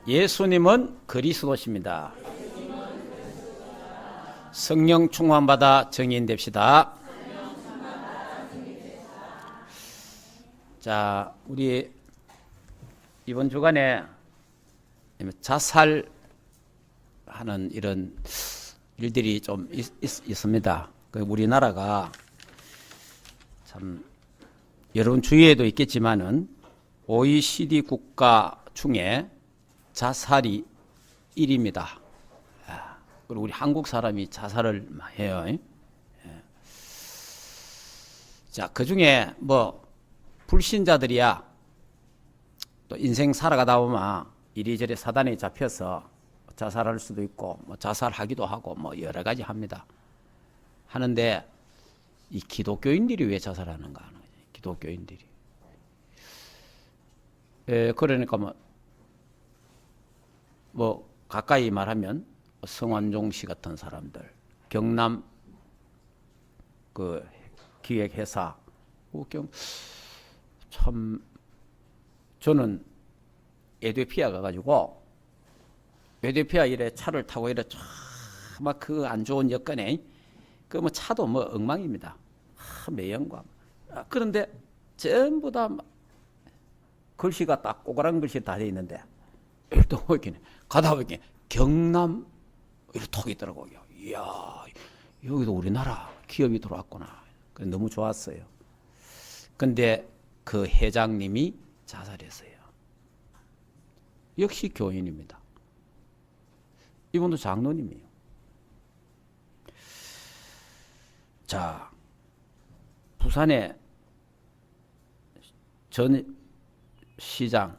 예수님은 그리스도십니다. 성령 충만받아 증인됩시다. 자, 우리 이번 주간에 자살하는 이런 일들이 좀 있습니다. 우리나라가 참 여러분 주위에도 있겠지만은 OECD 국가 중에 자살이 1위입니다. 그리고 우리 한국 사람이 자살을 많이 해요. 자, 그 중에 뭐 불신자들이야 또 인생 살아가다 보면 이리저리 사단에 잡혀서 자살할 수도 있고 뭐 자살하기도 하고 뭐 여러 가지 합니다. 하는데 이 기독교인들이 왜 자살하는가 하는 거죠. 기독교인들이. 그러니까 뭐 가까이 말하면 성완종 씨 같은 사람들, 경남 그 기획회사, 참 저는 에티오피아 가가지고 에티오피아 이래 차를 타고 이래 막 그 안 좋은 여건에 그 뭐 차도 뭐 엉망입니다. 매연과 그런데 전부 다 글씨가 딱 꼬그란 글씨 다 돼 있는데 일단 보이긴 가다 보니까 경남 이렇게 톡이 있더라고요. 이야, 여기도 우리나라 기업이 들어왔구나. 너무 좋았어요. 근데 그 회장님이 자살했어요. 역시 교인입니다. 이분도 장로님이에요. 자, 부산의 전 시장,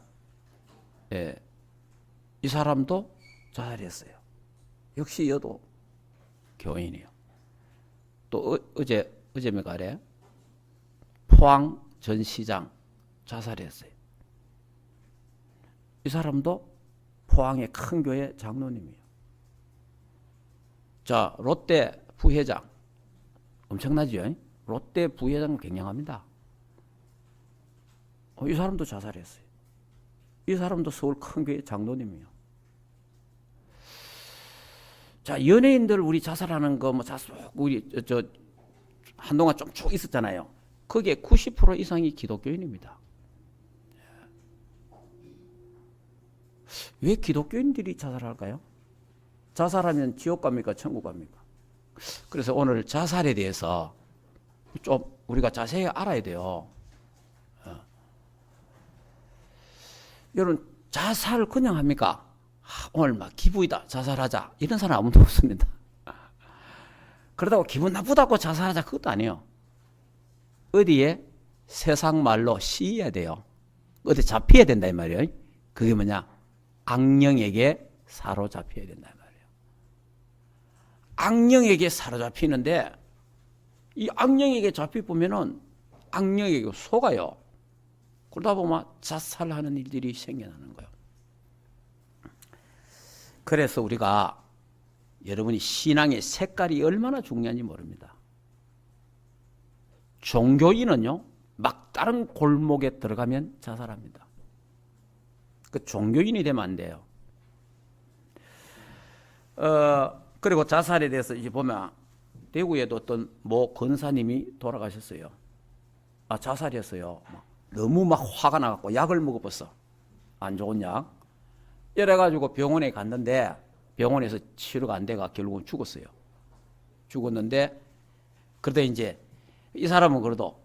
이 사람도 자살했어요. 역시 여도 교인이에요. 또 어제인가 그래? 포항 전 시장 자살했어요. 이 사람도 포항의 큰 교회 장로님이에요. 자, 롯데 부회장 엄청나죠? 롯데 부회장 굉장합니다. 이 사람도 자살했어요. 이 사람도 서울 큰 교회 장로님이에요. 자, 연예인들 우리 자살하는 거 뭐 우리 저 한동안 좀 쭉 있었잖아요. 그게 90% 이상이 기독교인입니다. 왜 기독교인들이 자살할까요? 자살하면 지옥 갑니까? 천국 갑니까? 그래서 오늘 자살에 대해서 좀 우리가 자세히 알아야 돼요. 여러분, 자살을 그냥 합니까? 오늘 막 기분이다, 자살하자. 이런 사람 아무도 없습니다. 그러다고 기분 나쁘다고 자살하자. 그것도 아니에요. 어디에 세상 말로 씌여야 돼요. 어디 잡혀야 된다 이 말이에요. 그게 뭐냐? 악령에게 사로잡혀야 된다 이 말이에요. 악령에게 사로잡히는데 이 악령에게 잡혀보면은 악령에게 속아요. 그러다 보면 자살하는 일들이 생겨나는 거예요. 그래서 우리가 여러분이 신앙의 색깔이 얼마나 중요한지 모릅니다. 종교인은요, 막 다른 골목에 들어가면 자살합니다. 그 종교인이 되면 안 돼요. 그리고 자살에 대해서 이제 보면 대구에도 어떤 모 권사님이 돌아가셨어요. 자살했어요. 너무 막 화가 나갖고 약을 먹어봤어. 안 좋은 약. 이래가지고 병원에 갔는데 병원에서 치료가 안 돼가 결국은 죽었어요. 죽었는데 그러다 이제 이 사람은 그래도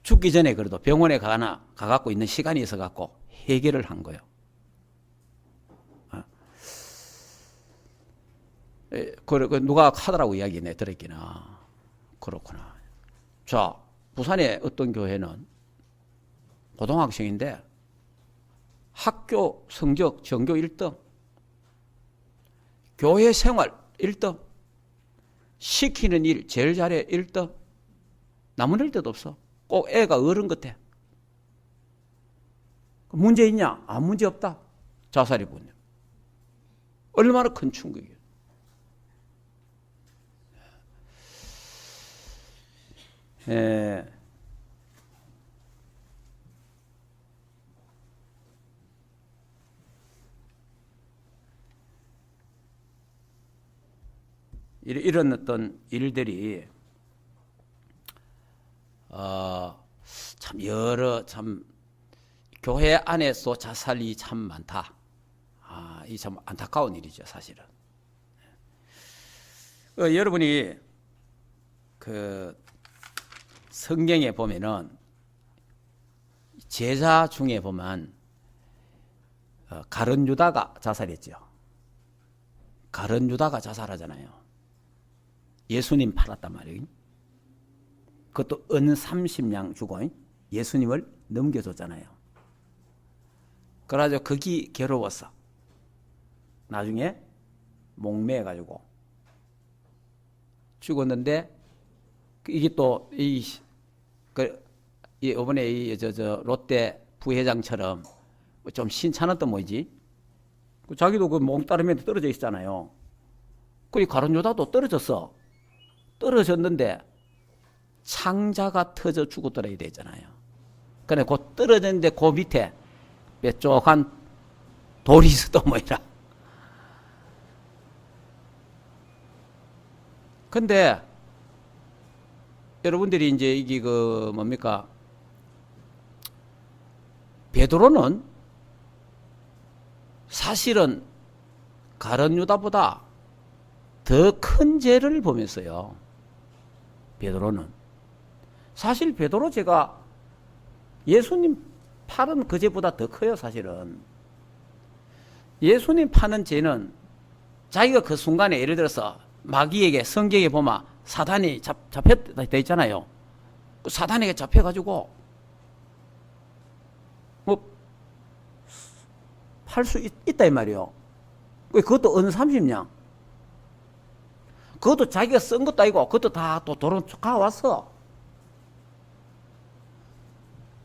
죽기 전에 그래도 병원에 가갖고 있는 시간이 있어갖고 해결을 한 거예요. 누가 하더라고 이야기 내 들었기나. 그렇구나. 자, 부산의 어떤 교회는 고등학생인데 학교 성적 전교 1등, 교회 생활 1등, 시키는 일 제일 잘해 1등, 남은 데도 없어. 꼭 애가 어른 같아. 문제 있냐? 문제 없다. 자살해보냐. 얼마나 큰 충격이에요. 이런 어떤 일들이 참 여러 참 교회 안에서 자살이 참 많다. 이 참 안타까운 일이죠, 사실은. 여러분이 그 성경에 보면은 제자 중에 보면 가룟 유다가 자살했죠. 가룟 유다가 자살하잖아요. 예수님 팔았단 말이에요. 그것도 은 30냥 주고 예수님을 넘겨줬잖아요. 그래가지고 거기 괴로워서 나중에 목매가지고 죽었는데 이게 또 이번에 롯데 부회장처럼 좀 신찮았던 뭐지? 자기도 그 몽따르면에 떨어져 있잖아요. 그 가룟 유다도 떨어졌어. 떨어졌는데 창자가 터져 죽었더라 되잖아요. 그래 그 떨어졌는데 그 밑에 뾰족한 돌이 있어도 뭐이라. 근데 여러분들이 이제 이게 그 뭡니까? 베드로는 사실은 가룟 유다보다 더 큰 죄를 범했어요. 베드로는. 사실 베드로 죄가 예수님 파는 그 죄보다 더 커요, 사실은. 예수님 파는 죄는 자기가 그 순간에 예를 들어서 마귀에게 성경에 보면 사단이 잡혔다 있잖아요. 그 사단에게 잡혀가지고 뭐 팔 수 있다 이 말이요. 그것도 은 30냥. 그것도 자기가 쓴 것도 아니고 그것도 다 또 도로 가왔어.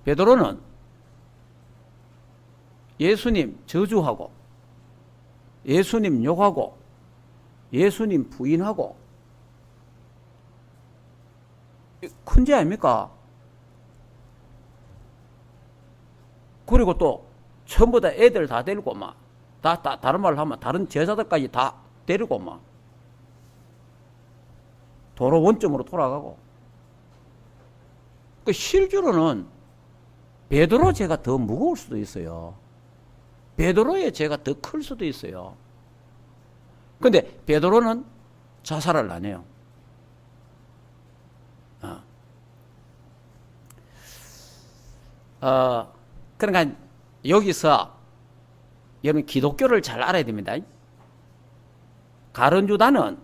베드로는 예수님 저주하고 예수님 욕하고 예수님 부인하고 큰 죄 아닙니까? 그리고 또 전부 다 애들 다 데리고 막 다른 말로 하면 다른 제자들까지 다 데리고 막 도로 원점으로 돌아가고. 그 실제로는 베드로 죄가 더 무거울 수도 있어요. 베드로의 죄가 더 클 수도 있어요. 근데 베드로는 자살을 안 해요. 그러니까 여기서 여러분 기독교를 잘 알아야 됩니다. 가룟 유다는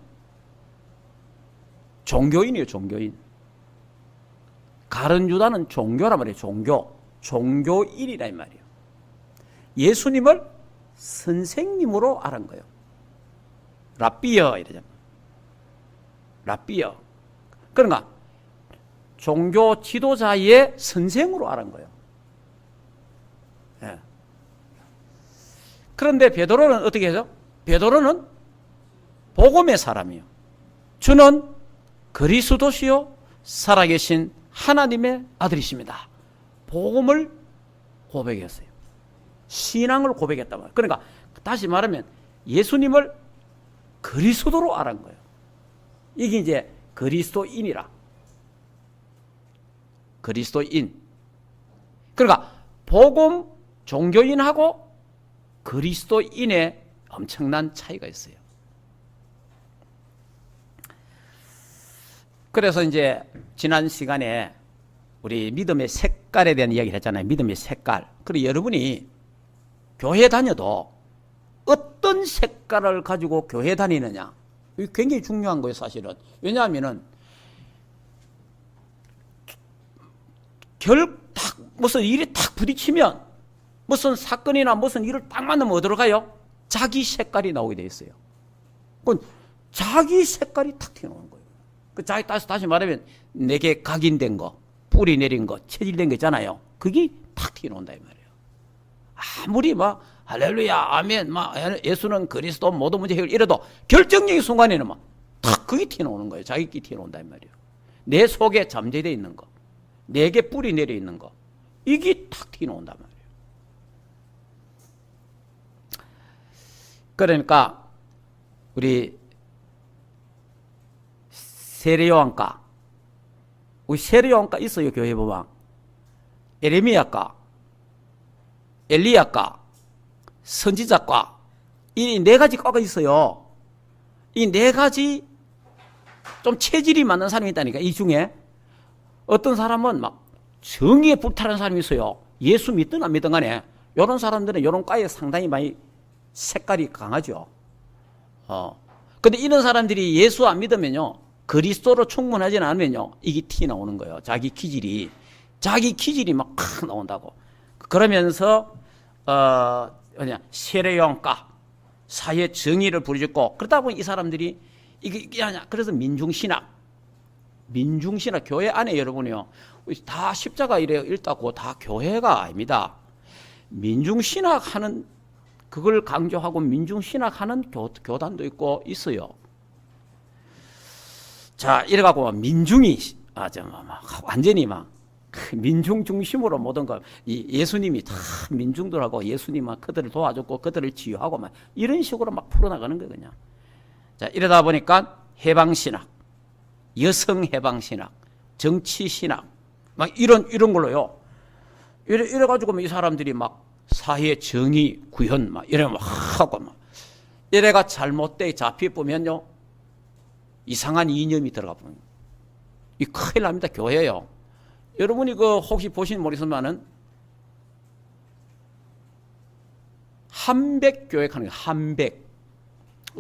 종교인이에요, 종교인. 가룟 유다는 종교란 말이에요, 종교인이라 이 말이에요. 예수님을 선생님으로 알은 거예요. 라비어 이러잖아요. 라비어. 그러니까 종교 지도자의 선생으로 알은 거예요. 예. 그런데 베드로는 어떻게 해서? 베드로는 복음의 사람이요. 주는 그리스도시요 살아계신 하나님의 아들이십니다. 복음을 고백했어요. 신앙을 고백했단 말이에요. 그러니까 다시 말하면 예수님을 그리스도로 알은 거예요. 이게 이제 그리스도인이라. 그리스도인. 그러니까 복음 종교인하고 그리스도인의 엄청난 차이가 있어요. 그래서 이제 지난 시간에 우리 믿음의 색깔에 대한 이야기를 했잖아요. 믿음의 색깔. 그리고 여러분이 교회 다녀도 어떤 색깔을 가지고 교회 다니느냐. 이게 굉장히 중요한 거예요, 사실은. 왜냐하면은 무슨 일이 탁 부딪히면 무슨 사건이나 무슨 일을 딱 만나면 어디로 가요? 자기 색깔이 나오게 돼 있어요. 그건 자기 색깔이 탁 튀어나오는 거예요. 다시 말하면 내게 각인된 거, 뿌리 내린 거, 체질된 거 있잖아요. 그게 탁 튀어나온다 이 말이에요. 아무리 막 할렐루야, 아멘, 막 예수는 그리스도 모든 문제 해결 이래도 결정적인 순간에는 막 탁 그게 튀어나오는 거예요. 자기끼리 튀어나온다 이 말이에요. 내 속에 잠재되어 있는 거, 내게 뿌리 내려 있는 거, 이게 탁 튀어나온단 말이에요. 그러니까 우리 세례요한과, 우리 세례요한과 있어요. 교회 보면 에레미야과, 엘리야과, 선지자과, 이 네 가지 과가 있어요. 이 네 가지 좀 체질이 맞는 사람이 있다니까. 이 중에 어떤 사람은 막 정의에 불타는 사람이 있어요. 예수 믿든 안 믿든 간에 이런 사람들은 이런 과에 상당히 많이 색깔이 강하죠. 근데 이런 사람들이 예수 안 믿으면요, 그리스도로 충분하지는 않으면요, 이게 티 나오는 거예요. 자기 기질이 막 나온다고. 그러면서 세례요한과, 사회 정의를 부르짖고, 그러다 보니 이 사람들이 이게 아니야. 그래서 민중신학 교회 안에 여러분이요, 다 십자가 이래 읽다고 다 교회가 아닙니다. 민중신학 하는, 그걸 강조하고 민중신학 하는 교단도 있고 있어요. 자, 이래갖고 민중이 완전히 막 민중 중심으로 모든 걸, 예수님이 다 민중들하고 예수님은 그들을 도와줬고 그들을 치유하고 막 이런 식으로 막 풀어나가는 거예요, 그냥. 자, 이러다 보니까 해방신학, 여성 해방신학, 정치신학, 막 이런 걸로요. 이래가지고 이 사람들이 막 사회 정의 구현 막 이래 막 하고 막 이래가 잘못돼 잡혀보면요, 이상한 이념이 들어가 보면 이 큰일 납니다. 교회요. 여러분이 그 혹시 보신 모르겠지만은 함백교회 하는 거, 함백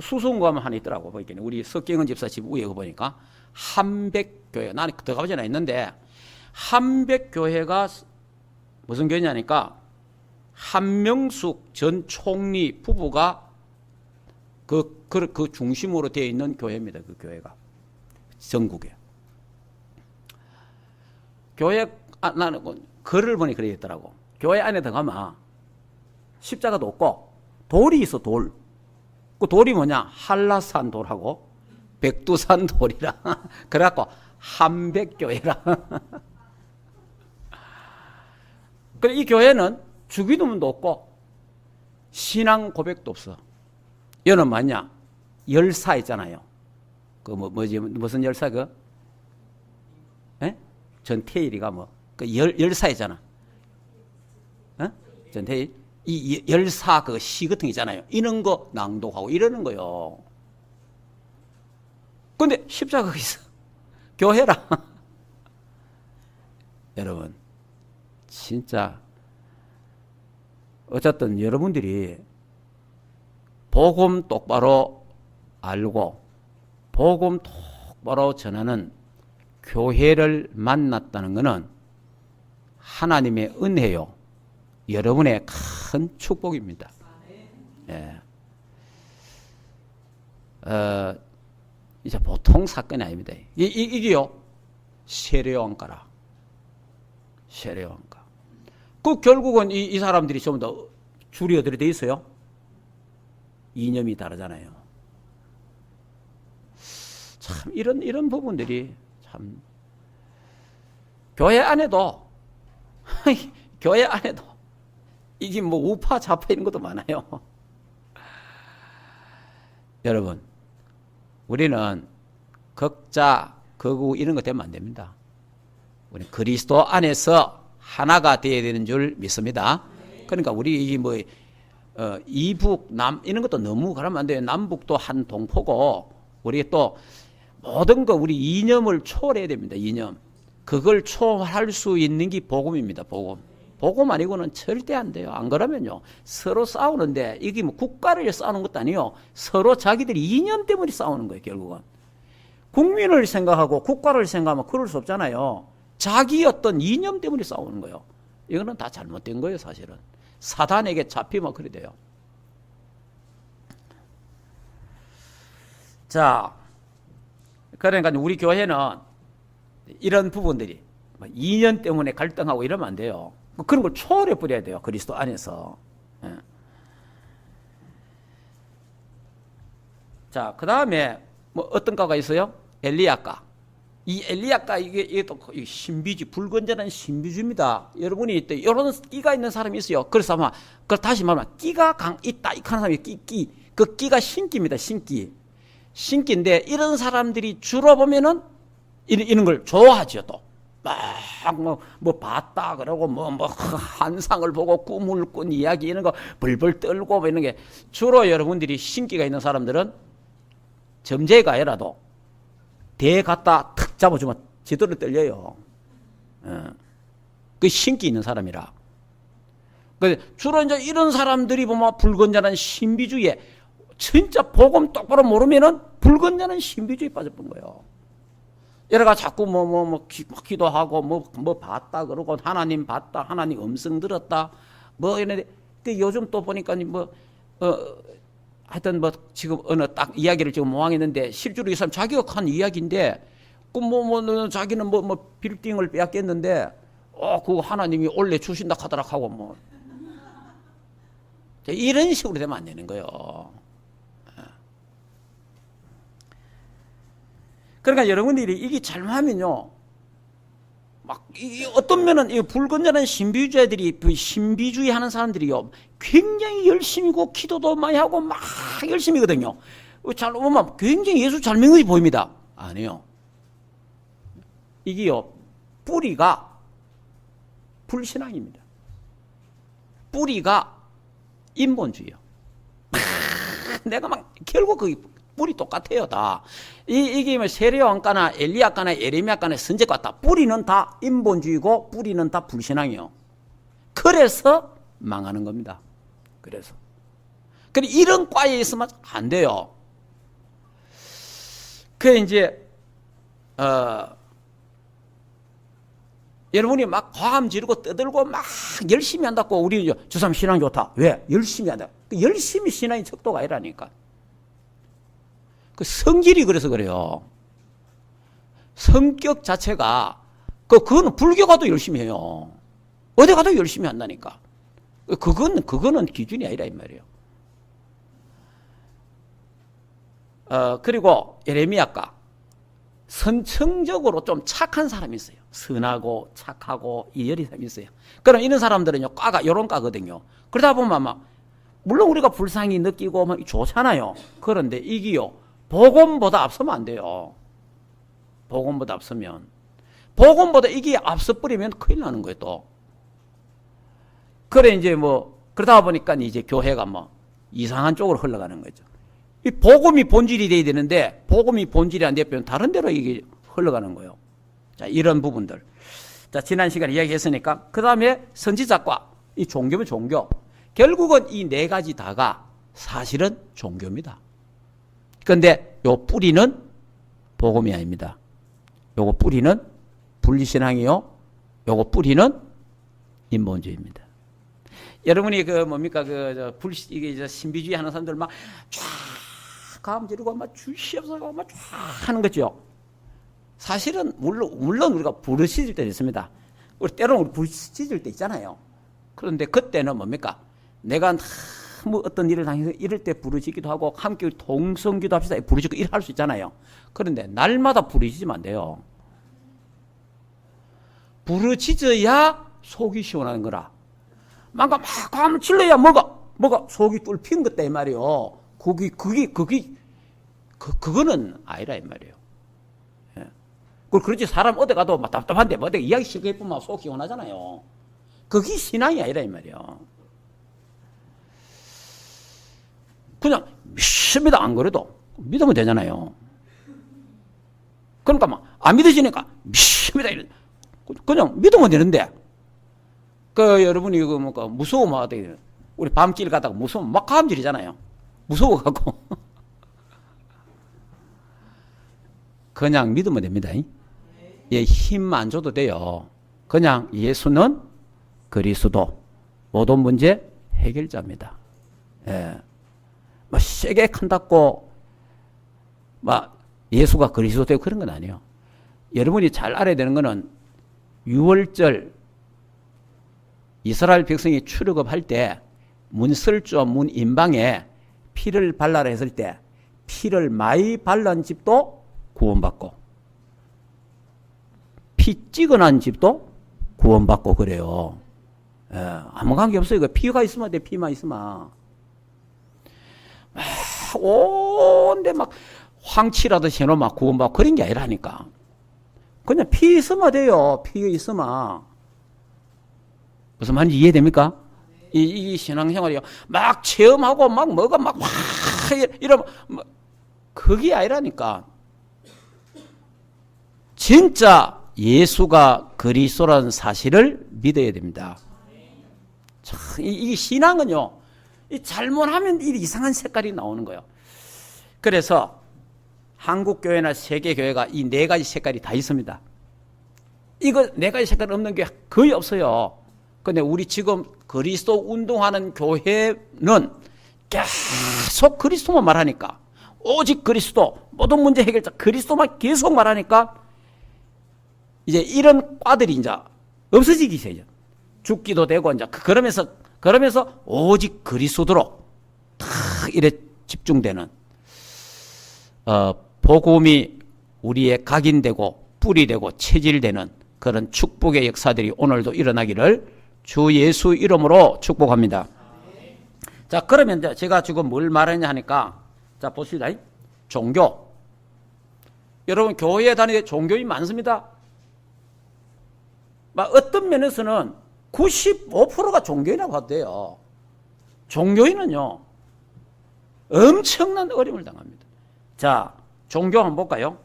수성구하면 하나 있더라고. 보니까 우리 석경은 집사 집 위에 보니까 함백교회, 나는 들어가보진 않았는데 함백교회가 무슨 교회냐니까 한명숙 전 총리 부부가 그 중심으로 되어 있는 교회입니다. 그 교회가 전국에. 교회, 나는 글을 보니 그래 있더라고. 교회 안에 들어가면 십자가도 없고 돌이 있어, 돌. 그 돌이 뭐냐? 한라산 돌하고 백두산 돌이라. 그래갖고 함백교회라. 그래, 이 교회는 주기도문도 없고 신앙 고백도 없어. 여는 뭐냐? 열사 있잖아요. 그 뭐지? 무슨 열사 그? 에? 전태일이가 그 열사이잖아. 전태일. 이 열사 그 시 같은 거 있잖아요. 이런 거 낭독하고 이러는 거요. 근데 십자가가 있어. 교회라. 여러분, 진짜 어쨌든 여러분들이 복음 똑바로 알고 복음 똑바로 전하는 교회를 만났다는 것은 하나님의 은혜요, 여러분의 큰 축복입니다. 예. 이제 보통 사건이 아닙니다. 이게요, 세례요한과라. 세례요한과. 그 결국은 이 사람들이 전부 다 줄이 어디로 돼 있어요? 이념이 다르잖아요. 참 이런 부분들이 참 교회 안에도 이게 우파 좌파 이런 것도 많아요. 여러분, 우리는 극자 극우 이런 것 되면 안 됩니다. 우리 그리스도 안에서 하나가 되어야 되는 줄 믿습니다. 그러니까 우리 이북 남 이런 것도 너무 그러면 안 돼요. 남북도 한 동포고 우리 또 모든 거 우리 이념을 초월해야 됩니다. 이념. 그걸 초월할 수 있는 게 복음입니다. 복음 아니고는 절대 안 돼요. 안 그러면요, 서로 싸우는데 이게 국가를 싸우는 것도 아니에요. 서로 자기들이 이념 때문에 싸우는 거예요. 결국은 국민을 생각하고 국가를 생각하면 그럴 수 없잖아요. 자기 어떤 이념 때문에 싸우는 거예요. 이거는 다 잘못된 거예요. 사실은 사단에게 잡히면 그래 돼요. 자, 그러니까 우리 교회는 이런 부분들이 이념 때문에 갈등하고 이러면 안 돼요. 그런 걸 초월해 버려야 돼요. 그리스도 안에서. 예. 자, 그 다음에 어떤 과가 있어요? 엘리야과. 이 엘리야과 이게 또 신비주, 불건전한 신비주입니다. 여러분이 또 이런 끼가 있는 사람이 있어요. 그래서 아마 그걸 다시 말하면 끼가 있다 이 하는 사람이 그 끼가 신기입니다. 신기인데 이런 사람들이 주로 보면은 이런 걸 좋아하죠, 또. 막, 뭐 봤다, 그러고, 한상을 보고 꿈을 꾼 이야기, 이런 거 벌벌 떨고, 뭐 이런 게. 주로 여러분들이 신기가 있는 사람들은 점쟁이가 아니라도 대 갖다 탁 잡아주면 제대로 떨려요. 그 신기 있는 사람이라. 주로 이제 이런 사람들이 보면 불건전한 신비주의에, 진짜 복음 똑바로 모르면은 불건전한 신비주의에 빠져본 거예요. 얘가 자꾸 기도하고 뭐 봤다 그러고 하나님 봤다, 하나님 음성 들었다 뭐 이런데, 요즘 또 보니까 하여튼 지금 어느 딱 이야기를 지금 모항했는데, 실제로 이 사람 자기가 한 이야기인데, 자기는 빌딩을 빼앗겼는데, 그거 하나님이 올려 주신다 하더라 하고 이런 식으로 되면 안 되는 거예요. 그러니까 여러분들이 이게 잘못하면요, 어떤 면은 이 불건전한 신비주의자들이, 신비주의 하는 사람들이요, 굉장히 열심히고 기도도 많이 하고 막 열심히거든요. 잘 보면 굉장히 예수 잘 믿는 것이 보입니다. 아니요. 이게요, 뿌리가 불신앙입니다. 뿌리가 인본주의요. 내가 결국 뿌리 똑같아요, 다. 이게 세례요한과나 엘리야과나 예레미야과나 선지자과 다 뿌리는 다 인본주의고 뿌리는 다 불신앙이요. 그래서 망하는 겁니다. 그래서. 이런 과에 있으면 안 돼요. 이제 여러분이 막 과함 지르고 떠들고 막 열심히 한다고, 우리 저 사람 신앙 좋다. 왜? 열심히 한다. 열심히 신앙이 척도가 아니라니까. 성질이 그래서 그래요. 성격 자체가, 그거는 불교 가도 열심히 해요. 어디 가도 열심히 한다니까. 그거는 기준이 아니라 이 말이에요. 그리고 예레미야가 선천적으로 좀 착한 사람이 있어요. 선하고 착하고 이열이 사람이 있어요. 그럼 이런 사람들은요, 과가 요런 과거든요. 그러다 보면 물론 우리가 불쌍히 느끼고 좋잖아요. 그런데 이게요, 복음보다 앞서면 안 돼요. 복음보다 앞서면. 복음보다 이게 앞서 버리면 큰일 나는 거예요, 또. 이제 그러다 보니까 이제 교회가 이상한 쪽으로 흘러가는 거죠. 이 복음이 본질이 돼야 되는데, 복음이 본질이 안 되면 다른 데로 이게 흘러가는 거예요. 자, 이런 부분들. 자, 지난 시간에 이야기했으니까, 그 다음에 선지자과, 이 종교면 종교. 결국은 이 네 가지 다가 사실은 종교입니다. 그런데 요 뿌리는 복음이 아닙니다. 요거 뿌리는 분리신앙이요. 요거 뿌리는 인본주의입니다. 여러분이 이게 신비주의 하는 사람들 쫙 감 지르고 주시옵소서 쫙 하는 거죠. 사실은 물론 우리가 부르짖을 때 있습니다. 때로는 우리 부르짖을 때 있잖아요. 그런데 그때는 내가 어떤 일을 당해서 이럴 때 부르짖기도 하고, 함께 동성기도 합시다. 부르짖고 일할 수 있잖아요. 그런데 날마다 부르짖으면 안 돼요. 부르짖어야 속이 시원한 거라. 막 감을 질러야 뭐가 속이 뚫힌 것다 이 말이에요. 그거는 아니라 이 말이에요. 예. 그렇지, 사람 어디 가도 답답한데 어디 이야기 쉽게 해보면 속 시원하잖아요. 그게 신앙이 아니라 이 말이에요. 그냥 믿습니다. 안 그래도 믿으면 되잖아요. 그러니까 안 믿어지니까 믿습니다. 그냥 믿으면 되는데, 여러분이 무서우면 어떻게, 우리 밤길 가다가 무서우면 막 감질이잖아요. 무서워갖고. 그냥 믿으면 됩니다. 예, 힘 안 줘도 돼요. 그냥 예수는 그리스도, 모든 문제 해결자입니다. 예. 세게 큰다고 예수가 그리스도 되고 그런 건 아니에요. 여러분이 잘 알아야 되는 거는, 6월절 이스라엘 백성이 출애굽할 때 문설주 문인방에 피를 발라라 했을 때 피를 많이 발란 집도 구원받고, 피 찍어난 집도 구원받고 그래요. 예, 아무 관계 없어요. 피가 있으면 돼. 피만 있으면. 온데 황치라도 해놓으면 구원받고 그런 게 아니라니까. 그냥 피 있으면 돼요. 피 있으면. 무슨 말인지 이해됩니까? 이 신앙생활이요. 막 체험하고 막 뭐가 막 이러면 그게 아니라니까. 진짜 예수가 그리스도라는 사실을 믿어야 됩니다. 참, 이 신앙은요, 이 잘못하면 이 이상한 색깔이 나오는 거예요. 그래서 한국교회나 세계교회가 이 네 가지 색깔이 다 있습니다. 이거 네 가지 색깔 없는 게 거의 없어요. 근데 우리 지금 그리스도 운동하는 교회는 계속 그리스도만 말하니까, 오직 그리스도, 모든 문제 해결자 그리스도만 계속 말하니까 이제 이런 과들이 이제 없어지기 시작해요. 죽기도 되고 이제 그러면서 오직 그리스도로 다 이래 집중되는 복음이 우리의 각인되고 뿌리 되고 체질되는 그런 축복의 역사들이 오늘도 일어나기를 주 예수 이름으로 축복합니다. 자, 그러면 이제 제가 지금 뭘 말하냐 하니까, 자, 보시다. 종교. 여러분, 교회에 다니는 종교인 많습니다. 막 어떤 면에서는 95%가 종교인이라고 해도 돼요. 종교인은요, 엄청난 어려움을 당합니다. 자, 종교 한번 볼까요?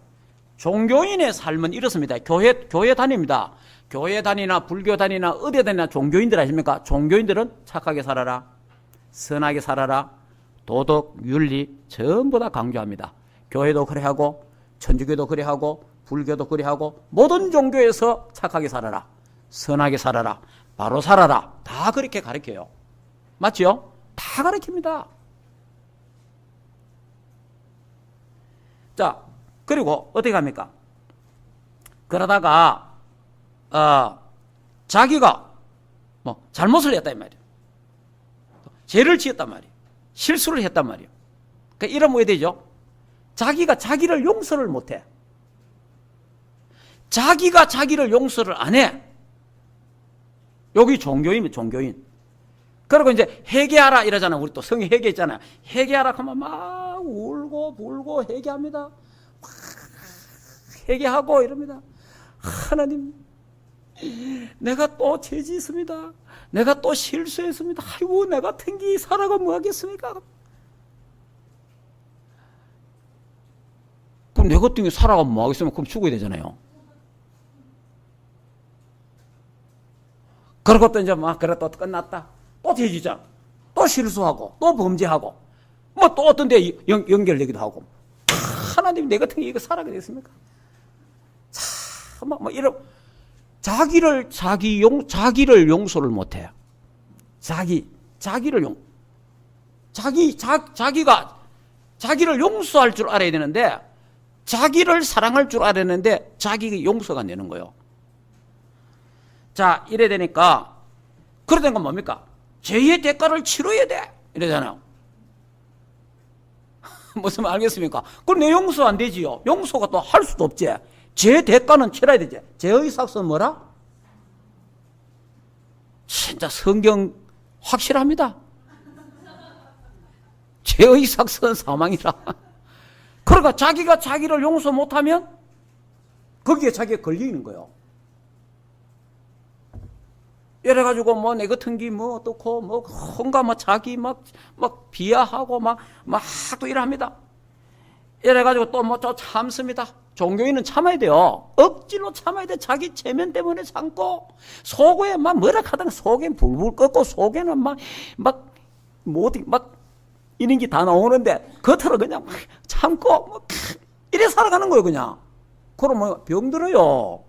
종교인의 삶은 이렇습니다. 교회 다닙니다. 교회 다니나 불교 다니나 어디 다니나 종교인들 아십니까? 종교인들은 착하게 살아라, 선하게 살아라, 도덕, 윤리 전부 다 강조합니다. 교회도 그래 하고 천주교도 그래 하고 불교도 그래 하고 모든 종교에서 착하게 살아라, 선하게 살아라, 바로 살아라, 다 그렇게 가르쳐요. 맞죠? 다 가르칩니다. 자, 그리고 어떻게 합니까? 그러다가 자기가 뭐 잘못을 했다 이 말이에요. 죄를 지었단 말이에요. 실수를 했단 말이에요. 그러니까 이러면 왜 되죠? 자기가 자기를 용서를 못해. 자기가 자기를 용서를 안 해. 여기 종교인이면 종교인. 그리고 이제 회개하라 이러잖아. 우리 또 성이 회개했잖아. 회개하라 하면 막 울고 불고 회개합니다. 막 회개하고 이럽니다. 하나님, 내가 또 죄 짓습니다. 내가 또 실수했습니다. 아이고, 내 같은 게 살아가 뭐 하겠습니까? 그럼 내 같은 게 살아가 뭐 하겠습니까? 그럼 죽어야 되잖아요. 그리고 또 이제 막 그래 또 끝났다. 또 죄 짓자. 또 실수하고 또 범죄하고 뭐 또 어떤 데 연결되기도 하고. 하나님, 내 같은 게 이거 살아가 되겠습니까? 참, 뭐 이런 자기를 용서를 못해요. 자기가 자기를 용서할 줄 알아야 되는데, 자기를 사랑할 줄 알아야 되는데 자기 용서가 안 되는 거예요. 자, 이래 되니까 그러다가 뭡니까? 죄의 대가를 치러야 돼 이러잖아요. 무슨 말 알겠습니까? 그럼 내 용서 안 되지요. 용서가 또 할 수도 없지. 죄 대가는 치러야 되지. 죄의 삭은 뭐라? 진짜 성경 확실합니다. 죄의 삭은 사망이라. 그러니까 자기가 자기를 용서 못하면 거기에 자기가 걸리는 거예요. 이래가지고 뭐 내 같은 게 뭐 어떻고 뭐 혼가 뭐 자기 막 비하하고 막 또 이러합니다. 이래가지고 또 뭐 또 참습니다. 종교인은 참아야 돼요. 억지로 참아야 돼. 자기 체면 때문에 참고, 속에 막 뭐라 하다가 속에 불불 끓고 속에는 막 이런 게 다 나오는데 겉으로 그냥 막 참고 뭐 이래 살아가는 거예요, 그냥. 그러면 병들어요.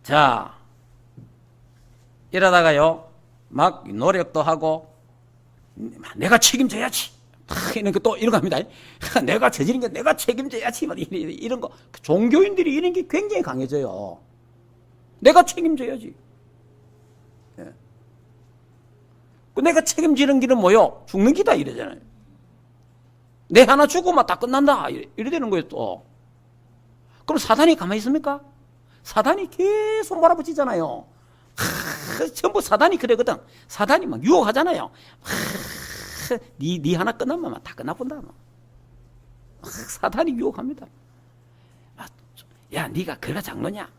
자, 이러다가요, 막 노력도 하고, 내가 책임져야지. 이런 거 또 이런 거 합니다. 내가 저지른 게 내가 책임져야지. 이런 거. 종교인들이 이런 게 굉장히 강해져요. 내가 책임져야지. 예. 내가 책임지는 길은 뭐요? 죽는 기다 이러잖아요. 내 하나 죽으면 다 끝난다. 이래 되는 거예요, 또. 그럼 사단이 가만히 있습니까? 사단이 계속 몰아붙이잖아요. 전부 사단이 그러거든. 사단이 막 유혹하잖아요. 니 하나 끝나면 다 끝나본다. 사탄이 유혹합니다. 야, 네가 그래가 장로냐?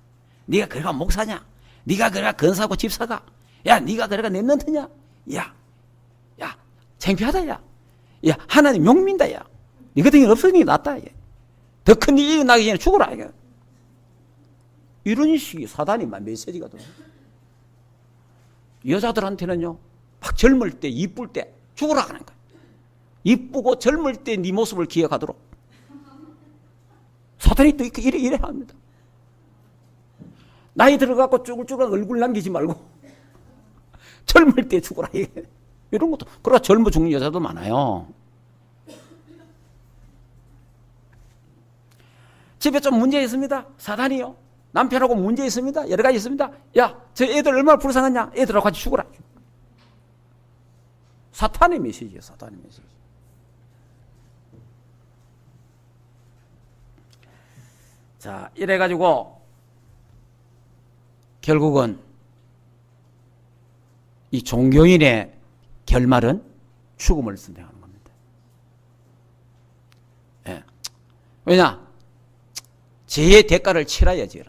네가 그래가 목사냐? 네가 그래가 건사고 집사가? 야, 네가 그래가 랩런트냐? 야, 창피하다, 야. 야, 하나님 용민다, 야. 네 같은 게 없어지는 게 낫다, 야. 더 큰 일이 나기 전에 죽어라, 이거. 이런 식이 사단이만 메시지가 들어. 여자들한테는요, 막 젊을 때, 이쁠 때 죽어라 하는 거야. 이쁘고 젊을 때 네 모습을 기억하도록. 사탄이 또 이래 합니다. 나이 들어가고 쭈글쭈글 얼굴 남기지 말고 젊을 때 죽어라. 이런 것도. 그러나 젊어 죽는 여자도 많아요. 집에 좀 문제 있습니다. 사단이요. 남편하고 문제 있습니다. 여러 가지 있습니다. 야, 저 애들 얼마나 불쌍하냐? 애들하고 같이 죽어라. 사탄의 메시지예요. 사탄의 메시지. 자, 이래가지고 결국은 이 종교인의 결말은 죽음을 선택하는 겁니다. 예. 왜냐? 죄의 대가를 치러야지.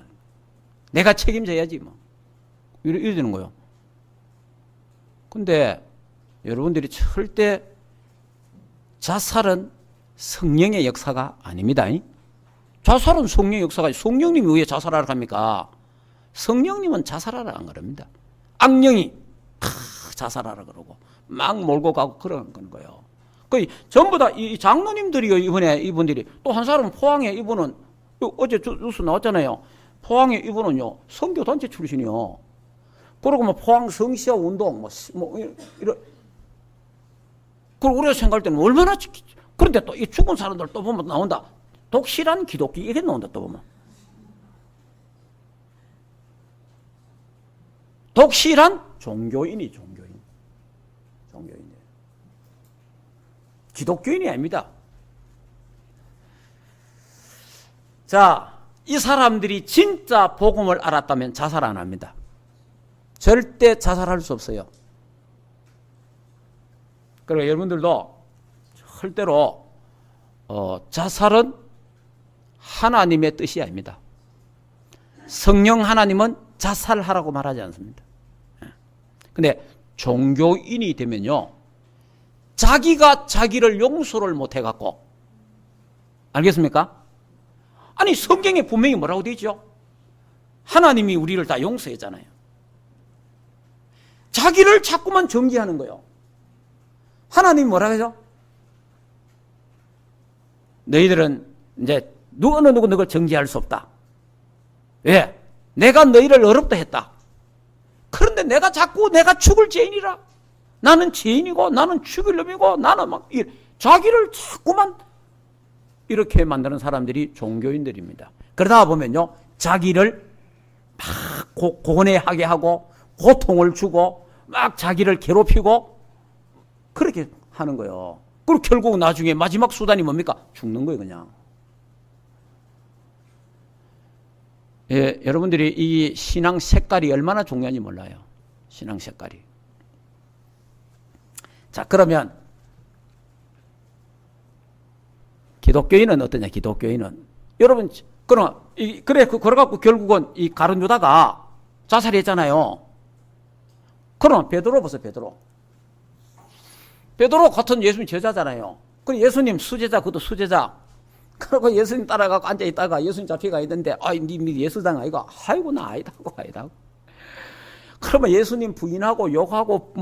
내가 책임져야지 뭐. 이래 되는 거예요. 근데 여러분들이 절대 자살은 성령의 역사가 아닙니다. 자살은 성령의 역사가 아니에요. 성령님이 왜 자살하라 합니까? 성령님은 자살하라 안 그럽니다. 악령이 자살하라 그러고 막 몰고 가고 그런 거예요. 거의 전부 다 이 장로님들이요. 이분들이 또 한 사람은 포항에 이분은 어제 뉴스 나왔잖아요. 포항에 이분은요 선교단체 출신이요. 그리고 뭐 포항 성시화 운동 이런. 그리고 우리가 생각할 때는 얼마나 그런데 또 이 죽은 사람들 또 보면 나온다. 독실한 기독교 이게 나온다 또 보면. 독실한 종교인이에요. 기독교인이 아닙니다. 자, 이 사람들이 진짜 복음을 알았다면 자살 안 합니다. 절대 자살할 수 없어요. 그리고 여러분들도 절대로 자살은 하나님의 뜻이 아닙니다. 성령 하나님은 자살하라고 말하지 않습니다. 근데 종교인이 되면요, 자기가 자기를 용서를 못 해갖고, 알겠습니까? 아니, 성경에 분명히 뭐라고 되어 있죠? 하나님이 우리를 다 용서했잖아요. 자기를 자꾸만 정죄하는 거예요. 하나님이 뭐라고 하죠? 너희들은 이제 어느 누구 너를 정죄할 수 없다. 왜? 내가 너희를 어렵다 했다. 그런데 내가 자꾸 내가 죽을 죄인이라. 나는 죄인이고 나는 죽을 놈이고 나는 막 자기를 자꾸만 이렇게 만드는 사람들이 종교인들입니다. 그러다 보면요, 자기를 막 고뇌하게 하고 고통을 주고 막 자기를 괴롭히고 그렇게 하는 거예요. 그리고 결국 나중에 마지막 수단이 뭡니까? 죽는 거예요, 그냥. 예, 여러분들이 이 신앙 색깔이 얼마나 중요한지 몰라요. 신앙 색깔이. 자, 그러면 기독교인은 어떠냐? 기독교인은 여러분 그래갖고 결국은 이 가룟 유다가 자살했잖아요. 그럼 베드로 보세요. 베드로 같은 예수님 제자잖아요. 그 예수님 수제자, 그것도 수제자. 그리고 예수님 따라가고 앉아있다가 예수님 잡혀가 있는데, 니 예수당 아이가? 아이고, 나 아니다고. 그러면 예수님 부인하고 욕하고,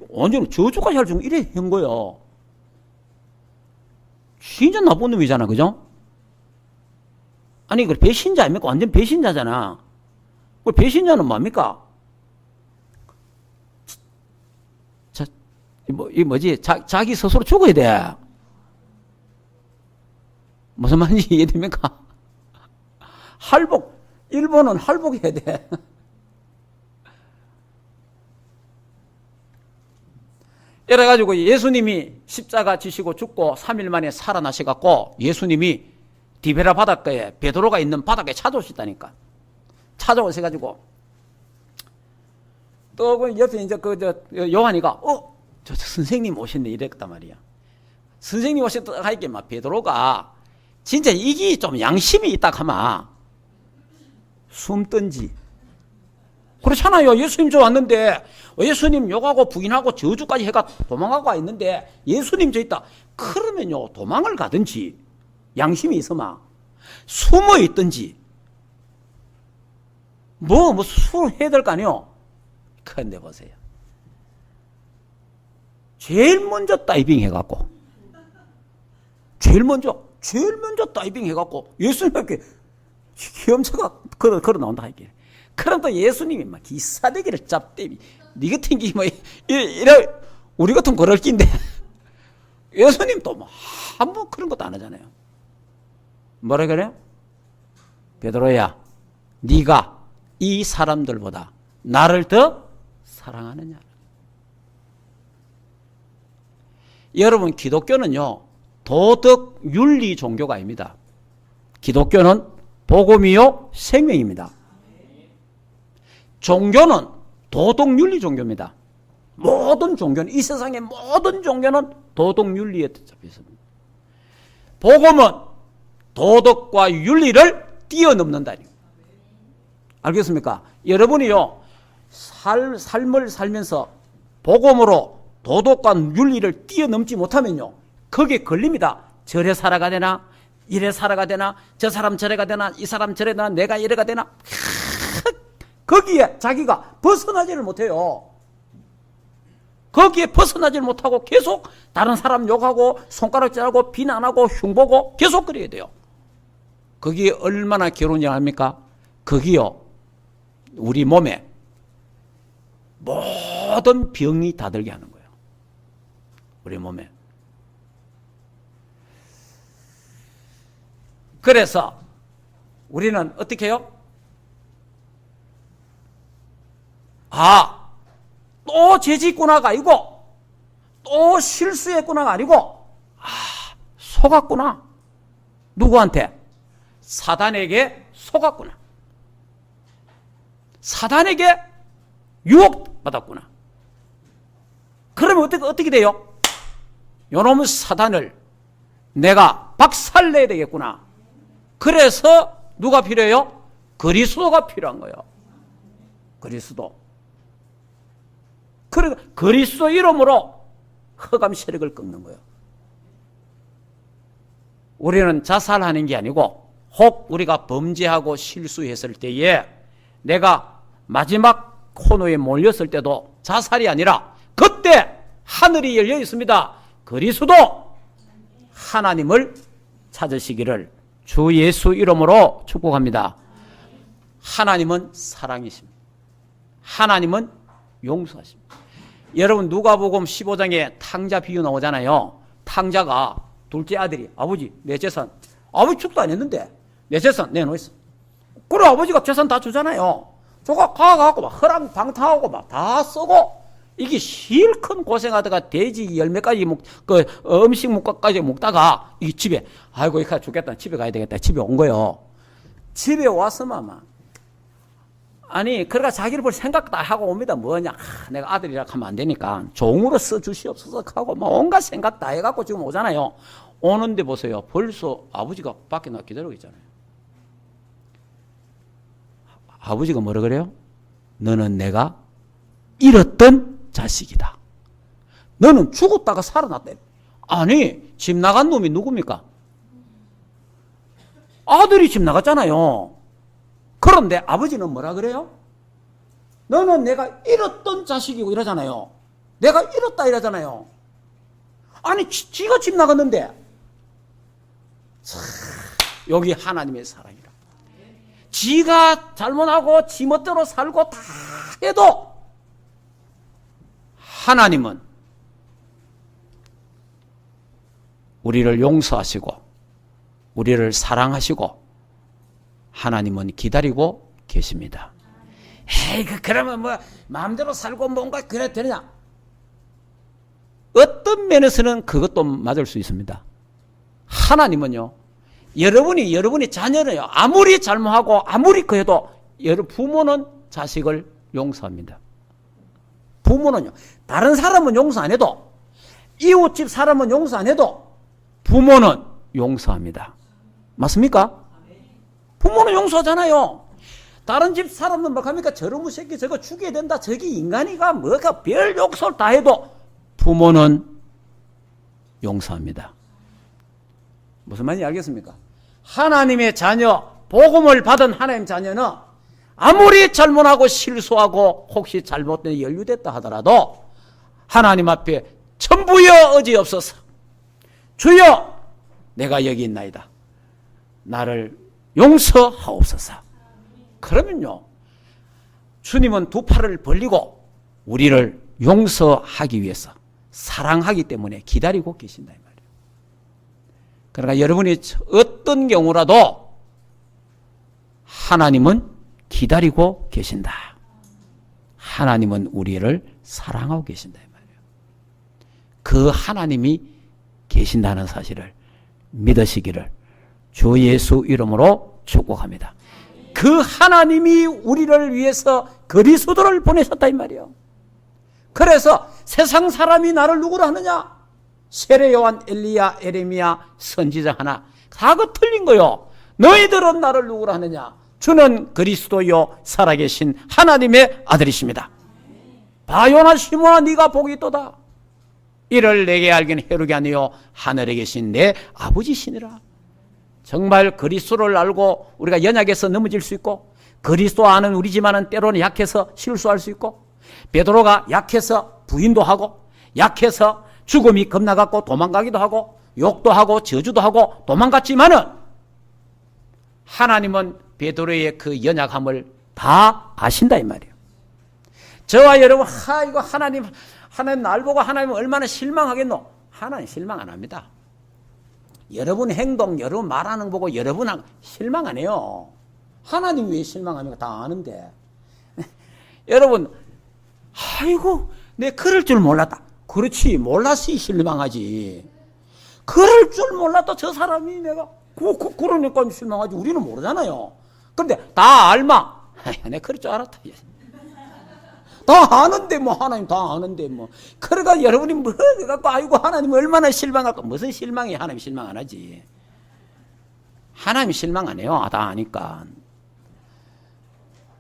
완전 저주까지 할 정도 이래 한 거예요. 진짜 나쁜 놈이잖아, 그죠? 아니, 그 배신자 아닙니까? 완전 배신자잖아. 그 배신자는 뭡니까? 자기 스스로 죽어야 돼. 무슨 말인지 이해됩니까? 일본은 할복해야 돼. 이래가지고 예수님이 십자가 지시고 죽고 3일 만에 살아나셔갖고 예수님이 디베라 바닷가에 베드로가 있는 바닷가에 찾아오셨다니까. 찾아오셔가지고 또 그 옆에 이제 요한이가 저 선생님 오셨네 이랬단 말이야. 선생님 오셨다 하니까 막 베드로가 진짜 이게 좀 양심이 있다 하면 숨든지. 그렇잖아요. 예수님 저 왔는데 예수님 욕하고 부인하고 저주까지 해가 도망가고 와 있는데 예수님 저 있다. 그러면요 도망을 가든지 양심이 있으면 숨어 있든지 뭐 해야 될 거 아니요. 그런데 보세요. 제일 먼저 다이빙 해갖고 제일 먼저 다이빙 해갖고 예수님께 헤엄쳐가 걸어 나온다 할게. 그럼 또 예수님이 막 기사대기를 잡대비. 니 같은 게 뭐 이래 우리 같은 거럴끼인데 예수님 또 뭐 한 번 그런 것도 안 하잖아요. 뭐라 그래요? 베드로야, 네가 이 사람들보다 나를 더 사랑하느냐? 여러분 기독교는요 도덕 윤리 종교가 아닙니다. 기독교는 복음이요 생명입니다. 종교는 도덕 윤리 종교입니다. 모든 종교는 이 세상의 모든 종교는 도덕 윤리에 잡혀 있습니다. 복음은 도덕과 윤리를 뛰어넘는다. 알겠습니까? 여러분이요 삶을 살면서 복음으로 도덕과 윤리를 뛰어넘지 못하면요 거기에 걸립니다. 저래 살아가 되나 이래 살아가 되나 저 사람 저래가 되나 이 사람 저래 되나 내가 이래가 되나 거기에 자기가 벗어나지를 못해요. 거기에 벗어나지를 못하고 계속 다른 사람 욕하고 손가락질하고 비난하고 흉보고 계속 그래야 돼요. 거기에 얼마나 괴로운지 압니까? 거기요 우리 몸에 모든 병이 다 들게 하는 거예요. 우리 몸에. 그래서 우리는 어떻게 해요? 또 죄짓구나가 아니고 또 실수했구나가 아니고 속았구나. 누구한테? 사단에게 속았구나. 사단에게 유혹받았구나. 그러면 어떻게 돼요? 요놈 사단을 내가 박살내야 되겠구나. 그래서 누가 필요해요? 그리스도가 필요한 거예요. 그리스도. 그러니까 그리스도 이름으로 흑암 세력을 꺾는 거예요. 우리는 자살하는 게 아니고 혹 우리가 범죄하고 실수했을 때에 내가 마지막 코너에 몰렸을 때도 자살이 아니라 그때 하늘이 열려 있습니다. 그리스도 하나님을 찾으시기를 주 예수 이름으로 축복합니다. 하나님은 사랑이십니다. 하나님은 용서하십니다. 여러분 누가복음 15장에 탕자 비유 나오잖아요. 탕자가 둘째 아들이 아버지 내 재산 아버지 축도 안 했는데 내 재산 내놓았어. 그래 아버지가 재산 다 주잖아요. 저거 가갖고 막 허랑방탕하고 막 다 쓰고 이게 실컷 고생하다가 돼지 열매까지 음식 물까지 먹다가 이 집에 아이고 이거 죽겠다 집에 가야 되겠다 집에 온 거예요. 집에 왔으면 아니 그러니까 자기를 볼 생각 다 하고 옵니다. 뭐냐 내가 아들이라 하면 안 되니까 종으로 써주시옵소서 하고 막 온갖 생각 다 해갖고 지금 오잖아요. 오는데 보세요. 벌써 아버지가 밖에 나와 기다리고 있잖아요. 아버지가 뭐라 그래요? 너는 내가 잃었던 자식이다. 너는 죽었다가 살아났대. 아니 집 나간 놈이 누굽니까? 아들이 집 나갔잖아요. 그런데 아버지는 뭐라 그래요? 너는 내가 잃었던 자식이고 이러잖아요. 내가 잃었다 이러잖아요. 아니 지가 집 나갔는데 여기 하나님의 사랑이라. 지가 잘못하고 지 멋대로 살고 다 해도 하나님은 우리를 용서하시고 우리를 사랑하시고 하나님은 기다리고 계십니다. 에이 그러면 뭐 마음대로 살고 뭔가 그래 되느냐? 어떤 면에서는 그것도 맞을 수 있습니다. 하나님은요 여러분이 자녀는요 아무리 잘못하고 아무리 그래도 부모는 자식을 용서합니다. 부모는요 다른 사람은 용서 안 해도 이웃집 사람은 용서 안 해도 부모는 용서합니다. 맞습니까? 부모는 용서하잖아요. 다른 집 사람은 뭐 합니까? 저놈의 새끼 저거 죽여야 된다. 저기 인간이가 뭐가 별 욕설 다 해도 부모는 용서합니다. 무슨 말인지 알겠습니까? 하나님의 자녀, 복음을 받은 하나님 자녀는 아무리 잘못하고 실수하고 혹시 잘못된 연루됐다 하더라도 하나님 앞에 천부여 어지없소서. 주여 내가 여기 있나이다. 나를 용서하옵소서. 그러면요, 주님은 두 팔을 벌리고 우리를 용서하기 위해서 사랑하기 때문에 기다리고 계신다 이 말이에요. 그러니까 여러분이 어떤 경우라도 하나님은 기다리고 계신다. 하나님은 우리를 사랑하고 계신다 이 말이에요. 그 하나님이 계신다는 사실을 믿으시기를 주 예수 이름으로 축복합니다. 그 하나님이 우리를 위해서 그리스도를 보내셨다 이 말이에요. 그래서 세상 사람이 나를 누구로 하느냐? 세례 요한, 엘리야, 에레미야, 선지자 하나 다 그 틀린 거요. 너희들은 나를 누구로 하느냐? 주는 그리스도요 살아계신 하나님의 아들이십니다. 바요나 시몬아 네가 복이 있도다. 이를 내게 알기는 해루게 아니요 하늘에 계신 내 아버지시니라. 정말 그리스도를 알고 우리가 연약해서 넘어질 수 있고, 그리스도 아는 우리지만은 때로는 약해서 실수할 수 있고, 베드로가 약해서 부인도 하고, 약해서 죽음이 겁나갖고 도망가기도 하고, 욕도 하고 저주도 하고 도망갔지만은 하나님은 베드로의 그 연약함을 다 아신다 이 말이에요. 저와 여러분, 이거 하나님 날 보고 하나님 얼마나 실망하겠노? 하나님 실망 안 합니다. 여러분 행동, 여러분 말하는 거 보고 여러분 실망 안 해요. 하나님 왜 실망합니까? 다 아는데. 여러분, 아이고, 내 그럴 줄 몰랐다. 그렇지, 몰랐으니 실망하지. 그럴 줄 몰랐다. 저 사람이 내가 그러니까 실망하지. 우리는 모르잖아요. 그런데 다 알마. 내가 그럴 줄 알았다. 다 아는데 뭐 하나님 다 아는데 뭐. 그러니까 여러분이 뭐 갖고 아이고 하나님 얼마나 실망할까. 무슨 실망이 하나님 실망 안 하지. 하나님 실망 안 해요. 다 아니까.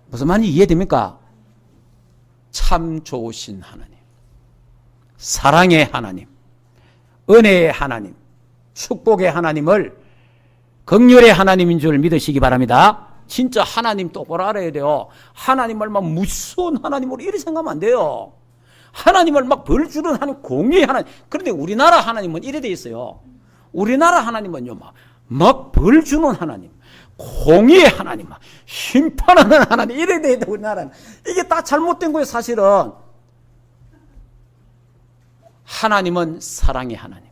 무슨 말인지 이해됩니까? 참 좋으신 하나님, 사랑의 하나님, 은혜의 하나님, 축복의 하나님을 긍휼의 하나님인 줄 믿으시기 바랍니다. 진짜 하나님 똑바로 알아야 돼요. 하나님을 막 무서운 하나님으로 이렇게 생각하면 안 돼요. 하나님을 막 벌 주는 하나님, 공의의 하나님. 그런데 우리나라 하나님은 이래 돼 있어요. 우리나라 하나님은요, 막 벌 주는 하나님, 공의의 하나님, 막 심판하는 하나님, 이래 돼 있다, 우리나라는. 이게 다 잘못된 거예요, 사실은. 하나님은 사랑의 하나님,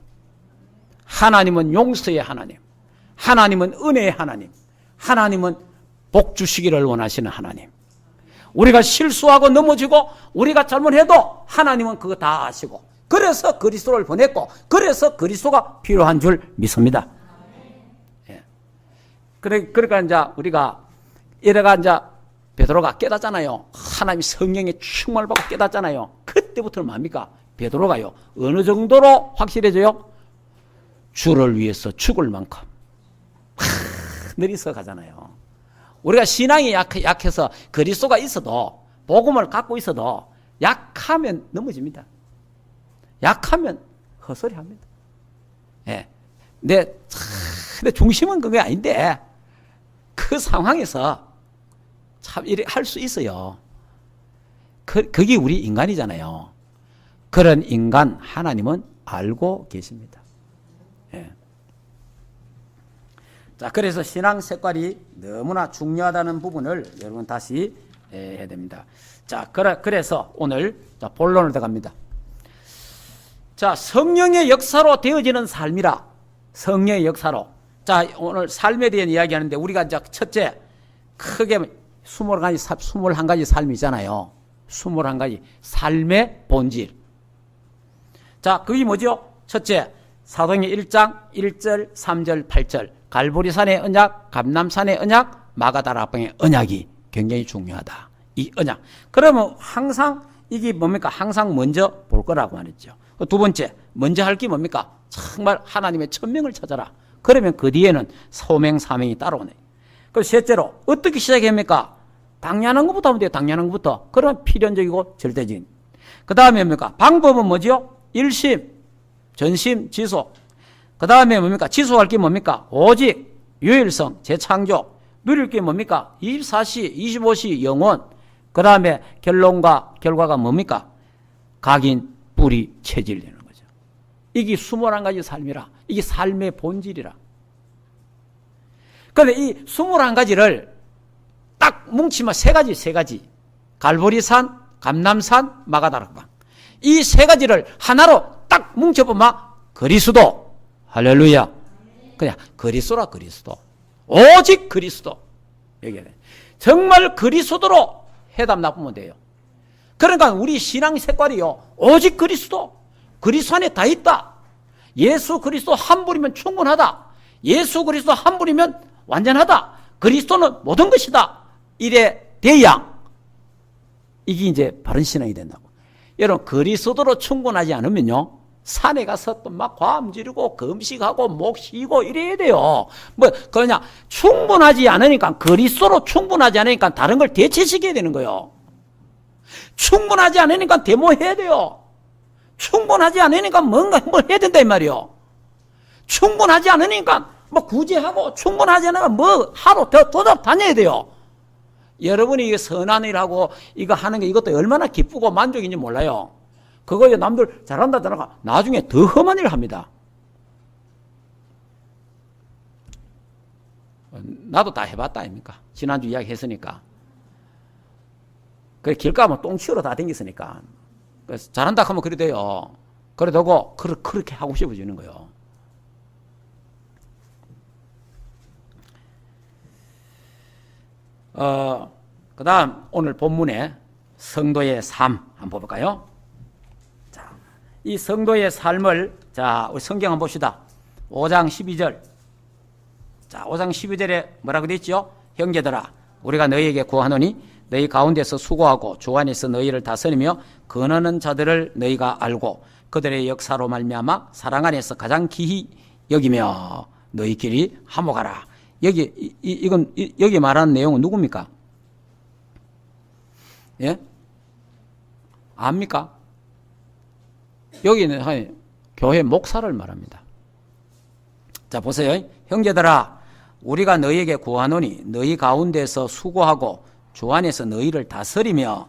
하나님은 용서의 하나님, 하나님은 은혜의 하나님, 하나님은 복 주시기를 원하시는 하나님. 우리가 실수하고 넘어지고 우리가 잘못해도 하나님은 그거 다 아시고, 그래서 그리스도를 보냈고, 그래서 그리스도가 필요한 줄 믿습니다. 예. 그러니까 이제 우리가 이래가 이제 베드로가 깨닫잖아요. 하나님 성령의 충만을 받고 깨닫잖아요. 그때부터는 뭡니까? 베드로가요, 어느 정도로 확실해져요? 주를 위해서 죽을 만큼 늘이서 가잖아요. 우리가 신앙이 약해서 그리스도가 있어도, 복음을 갖고 있어도 약하면 넘어집니다. 약하면 헛소리 합니다. 예. 근데 중심은 그게 아닌데 그 상황에서 참 이렇게 할 수 있어요. 그게 우리 인간이잖아요. 그런 인간 하나님은 알고 계십니다. 예. 자, 그래서 신앙 색깔이 너무나 중요하다는 부분을 여러분 다시 해야 됩니다. 자, 그래서 오늘 본론을 들어갑니다. 자, 성령의 역사로 되어지는 삶이라. 성령의 역사로. 자, 오늘 삶에 대한 이야기하는데 우리가 이제 첫째, 크게 21가지 삶이잖아요. 21가지 삶의 본질. 자, 그게 뭐죠? 첫째, 사도행전 1장 1절, 3절, 8절. 갈보리산의 언약, 감람산의 언약, 마가다락방의 언약이 굉장히 중요하다. 이 언약. 그러면 항상 이게 뭡니까? 항상 먼저 볼 거라고 말했죠. 두 번째, 먼저 할 게 뭡니까? 정말 하나님의 천명을 찾아라. 그러면 그 뒤에는 소명, 사명이 따라오네. 그리고 셋째로, 어떻게 시작합니까? 당연한 것부터 하면 돼요. 당연한 것부터. 그러면 필연적이고 절대적인. 그 다음에 뭡니까? 방법은 뭐죠? 일심, 전심, 지속. 그 다음에 뭡니까? 지속할 게 뭡니까? 오직, 유일성, 재창조. 누릴 게 뭡니까? 24시, 25시, 영원. 그 다음에 결론과 결과가 뭡니까? 각인, 뿌리, 체질 되는 거죠. 이게 21가지 삶이라. 이게 삶의 본질이라. 그런데 이 21가지를 딱 뭉치면 세 가지. 갈보리산, 감남산, 마가다락방. 이 세 가지를 하나로 딱 뭉쳐보면 그리스도. 할렐루야. 그냥 그리스도라, 그리스도. 오직 그리스도. 얘기해. 정말 그리스도로 해답 납으면 돼요. 그러니까 우리 신앙 색깔이요. 오직 그리스도. 그리스도 안에 다 있다. 예수 그리스도 한 분이면 충분하다. 예수 그리스도 한 분이면 완전하다. 그리스도는 모든 것이다. 이래 돼야 이게 이제 바른 신앙이 된다고. 여러분 그리스도로 충분하지 않으면요. 산에 가서 또 막 과음 지르고 금식하고 목 쉬고 이래야 돼요. 뭐 그러냐 충분하지 않으니까 그리스도로 충분하지 않으니까 다른 걸 대체시켜야 되는 거예요. 충분하지 않으니까 데모해야 돼요. 충분하지 않으니까 뭔가 뭘 해야 된다 이 말이요. 충분하지 않으니까 뭐 구제하고 충분하지 않으니까 뭐 하루 더 다녀야 돼요. 여러분이 이게 선한 일하고 이거 하는 게 이것도 얼마나 기쁘고 만족인지 몰라요. 그거 남들 잘한다 잘하가 나중에 더 험한 일을 합니다. 나도 다 해봤다 아닙니까? 지난주 이야기 했으니까. 그래 길 가면 똥 치우러 다 댕겼으니까. 그래서 잘한다 하면 그래 돼요. 그래 되고 그렇게 하고 싶어지는 거예요. 그 다음 오늘 본문에 성도의 삶 한번 볼까요? 자, 이 성도의 삶을 자 우리 성경 한번 봅시다. 5장 12절. 자, 5장 12절에 뭐라고 되어 있죠? 형제들아 우리가 너희에게 구하노니 너희 가운데서 수고하고 주 안에서 너희를 다스리며 권하는 자들을 너희가 알고 그들의 역사로 말미암아 사랑 안에서 가장 기히 여기며 너희끼리 화목하라. 여기 말하는 내용은 누굽니까? 예? 압니까? 여기는 교회 목사를 말합니다. 자, 보세요. 형제들아, 우리가 너희에게 구하노니 너희 가운데서 수고하고 주 안에서 너희를 다스리며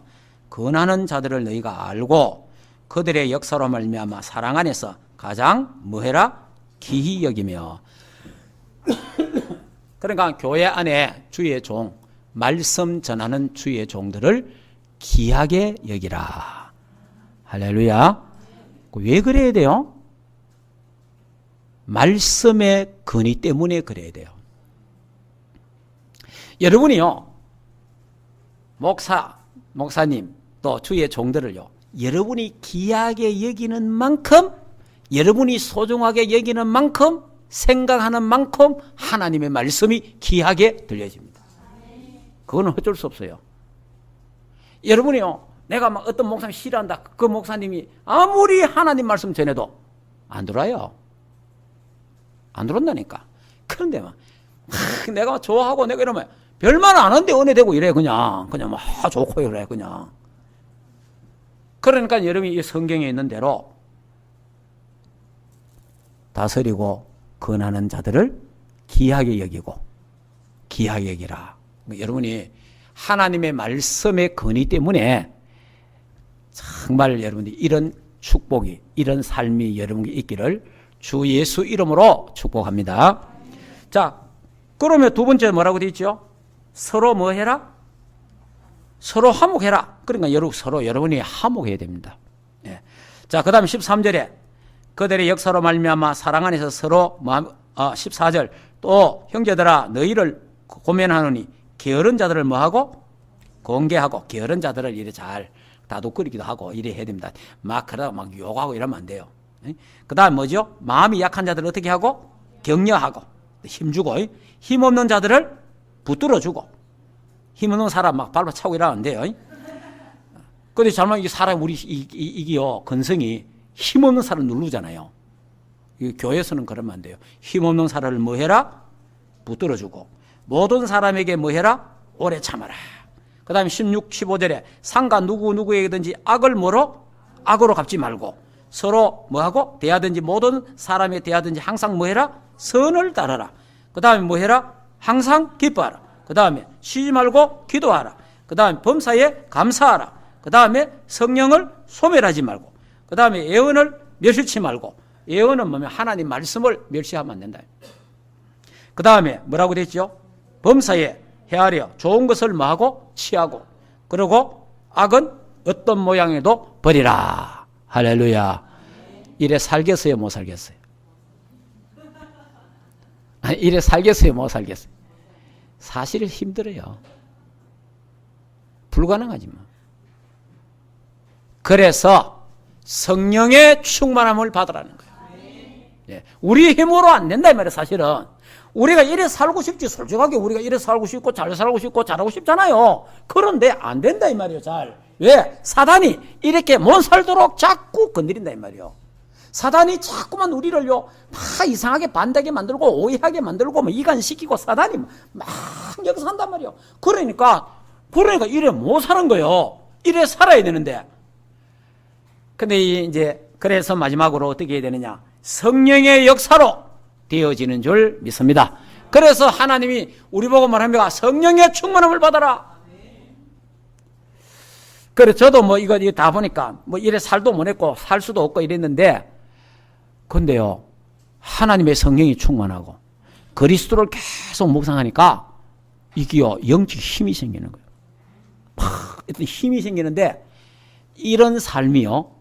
권하는 자들을 너희가 알고 그들의 역사로 말미암아 사랑 안에서 가장 뭐해라? 기히 여기며. 그러니까 교회 안에 주의 종, 말씀 전하는 주의 종들을 귀하게 여기라. 할렐루야. 왜 그래야 돼요? 말씀의 근위 때문에 그래야 돼요. 여러분이요, 목사님, 또 주의 종들을요, 여러분이 귀하게 여기는 만큼, 여러분이 소중하게 여기는 만큼, 생각하는 만큼 하나님의 말씀이 귀하게 들려집니다. 그거는 어쩔 수 없어요. 여러분이요, 내가 막 어떤 목사님 싫어한다. 그 목사님이 아무리 하나님 말씀 전해도 안 들어요. 안 들어온다니까. 그런데 막 내가 좋아하고 내가 이러면 별말 안 하는데 은혜되고 이래 그냥 막 좋고 그래 그냥. 그러니까 여러분이 이 성경에 있는 대로 다스리고 권하는 자들을 귀하게 여기고 귀하게 여기라. 여러분이 하나님의 말씀의 권위 때문에 정말 여러분이 이런 축복이 이런 삶이 여러분에게 있기를 주 예수 이름으로 축복합니다. 자, 그러면 두 번째 뭐라고 되어 있죠? 서로 뭐 해라? 서로 화목해라. 그러니까 여러분이 화목해야 됩니다. 예. 자, 그 다음에 13절에 그들의 역사로 말미암아 사랑 안에서 서로 14절 또 형제들아 너희를 고면하노니 게으른 자들을 뭐하고? 공개하고 게으른 자들을 이래 잘 다독거리기도 하고 이래 해야 됩니다. 막 그러다가 막 욕하고 이러면 안 돼요. 그 다음 뭐죠? 마음이 약한 자들을 어떻게 하고? 격려하고 힘주고 힘없는 자들을 붙들어주고 힘없는 사람 막 발로 차고 이러면 안 돼요. 근데 잘못 이 사람 우리 이게요 건성이 힘없는 사람을 누르잖아요. 이 교회에서는 그러면 안 돼요. 힘없는 사람을 뭐 해라? 붙들어주고 모든 사람에게 뭐 해라? 오래 참아라. 그 다음에 16, 15절에 상가 누구에게든지 악을 뭐로? 악으로 갚지 말고 서로 뭐하고? 대하든지 모든 사람에 대하든지 항상 뭐 해라? 선을 따르라. 그 다음에 뭐 해라? 항상 기뻐하라. 그 다음에 쉬지 말고 기도하라. 그 다음에 범사에 감사하라. 그 다음에 성령을 소멸하지 말고 그 다음에 예언을 멸시치 말고 예언은 뭐냐면 하나님 말씀을 멸시하면 안 된다. 그 다음에 뭐라고 됐죠? 범사에 헤아려 좋은 것을 뭐하고? 취하고 그리고 악은 어떤 모양에도 버리라. 할렐루야. 이래 살겠어요? 못 살겠어요? 이래 살겠어요? 못 살겠어요? 사실 힘들어요. 불가능하지 뭐. 그래서 성령의 충만함을 받으라는 거예요. 예. 우리 힘으로 안 된다 이 말이에요. 사실은 우리가 이래 살고 싶지. 솔직하게 우리가 이래 살고 싶고 잘 살고 싶고 잘하고 싶잖아요. 그런데 안 된다 이 말이에요. 잘. 왜? 사단이 이렇게 못 살도록 자꾸 건드린다 이 말이에요. 사단이 자꾸만 우리를요 다 이상하게 반대하게 만들고 오해하게 만들고 뭐 이간시키고 사단이 막 여기서 한단 말이에요. 그러니까 이래 못 사는 거예요. 이래 살아야 되는데. 근데 이제 그래서 마지막으로 어떻게 해야 되느냐? 성령의 역사로 되어지는 줄 믿습니다. 그래서 하나님이 우리 보고 말합니다. 성령의 충만함을 받아라. 그래 저도 뭐 이거 다 보니까 뭐 이래 살도 못했고 살 수도 없고 이랬는데, 근데요 하나님의 성령이 충만하고 그리스도를 계속 묵상하니까 이게요 영적 힘이 생기는 거예요. 팍 어떤 힘이 생기는데 이런 삶이요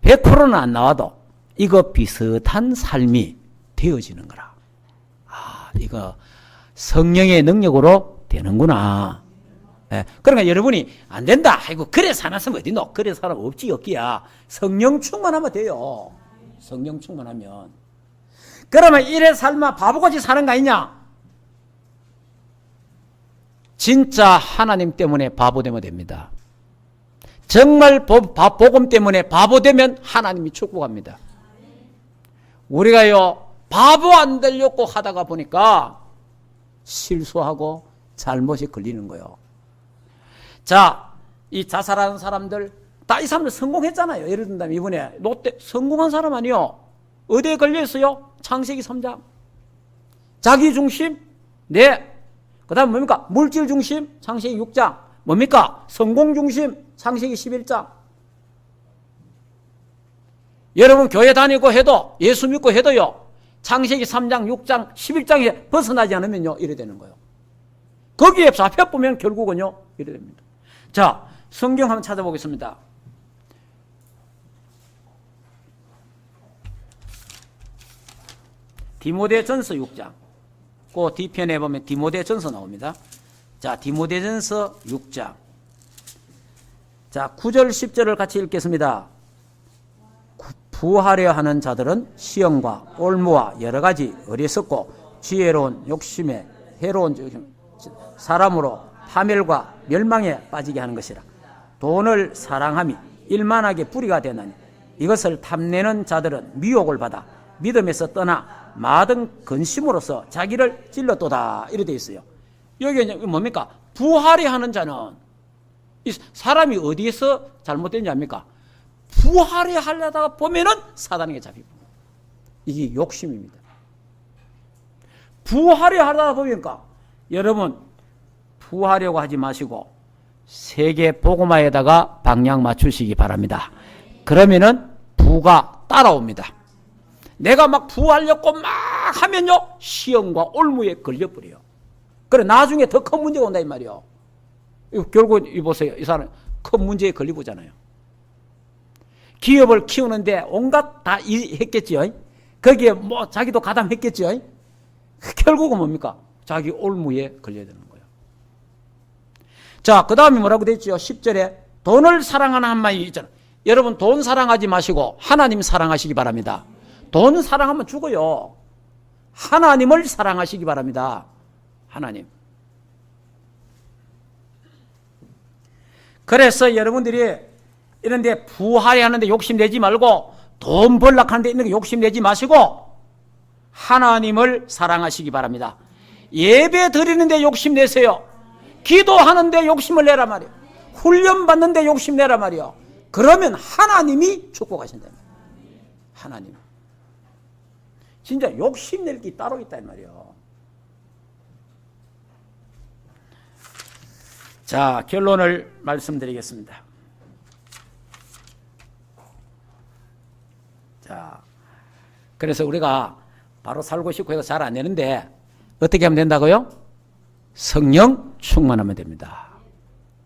100%는 안 나와도 이거 비슷한 삶이 되어지는 거라. 아, 이거 성령의 능력으로 되는구나. 예, 그러니까 여러분이 안 된다. 아이고 그래 사는 사람 어디 있노? 그래 사람 없지 없기야. 성령 충만하면 돼요. 성령 충만하면. 그러면 이래 삶아 바보같이 사는 거 아니냐? 진짜 하나님 때문에 바보 되면 됩니다. 정말 복음 때문에 바보 되면 하나님이 축복합니다. 우리가요 바보 안 되려고 하다가 보니까 실수하고 잘못이 걸리는 거예요. 자, 이 자살하는 사람들 다 이 사람들 성공했잖아요. 예를 든다면 이번에 롯데 성공한 사람 아니요. 어디에 걸려있어요? 창세기 3장. 자기 중심? 네. 그 다음 뭡니까? 물질 중심? 창세기 6장. 뭡니까? 성공 중심? 창세기 11장. 여러분 교회 다니고 해도 예수 믿고 해도요 창세기 3장, 6장, 11장에 벗어나지 않으면요 이래 되는 거예요. 거기에 잡혀보면 결국은요 이래 됩니다. 자, 성경 한번 찾아보겠습니다. 디모데전서 6장. 그 뒤편에 보면 디모데전서 나옵니다. 자, 디모데전서 6장. 자, 9절 10절을 같이 읽겠습니다. 부하려 하는 자들은 시험과 올무와 여러 가지 어리석고 지혜로운 욕심에 해로운 사람으로 파멸과 멸망에 빠지게 하는 것이라. 돈을 사랑함이 일만하게 뿌리가 되나니 이것을 탐내는 자들은 미혹을 받아 믿음에서 떠나 마든 근심으로서 자기를 찔렀도다. 이렇게 되어 있어요. 여기 이제 뭡니까? 부하려 하는 자는 이 사람이 어디에서 잘못된지 압니까? 부하려 하려다가 보면은 사단에게 잡히고. 이게 욕심입니다. 부하려 하려다 보니까 여러분 부하려고 하지 마시고 세계 복음화에다가 방향 맞추시기 바랍니다. 그러면은 부가 따라옵니다. 내가 막 부하려고 막 하면요 시험과 올무에 걸려버려요. 그래 나중에 더 큰 문제가 온다 이 말이요. 결국 이 보세요. 이 사람 큰 문제에 걸리고잖아요. 기업을 키우는데 온갖 다 했겠지요. 거기에 뭐 자기도 가담했겠지요. 결국은 뭡니까? 자기 올무에 걸려야 되는 거예요. 자, 그 다음에 뭐라고 됐죠? 10절에 돈을 사랑하는 한마디 있잖아요. 여러분 돈 사랑하지 마시고 하나님 사랑하시기 바랍니다. 돈 사랑하면 죽어요. 하나님을 사랑하시기 바랍니다. 하나님. 그래서 여러분들이 이런데 부하리 하는데 욕심내지 말고 돈 벌려고 하는데 있는 거 욕심내지 마시고 하나님을 사랑하시기 바랍니다. 예배 드리는데 욕심내세요. 기도하는데 욕심을 내라 말이에요. 훈련 받는데 욕심내라 말이에요. 그러면 하나님이 축복하신다. 하나님. 진짜 욕심낼 게 따로 있다 이 말이에요. 자, 결론을 말씀드리겠습니다. 자, 그래서 우리가 바로 살고 싶고 해서 잘 안 되는데 어떻게 하면 된다고요? 성령 충만하면 됩니다.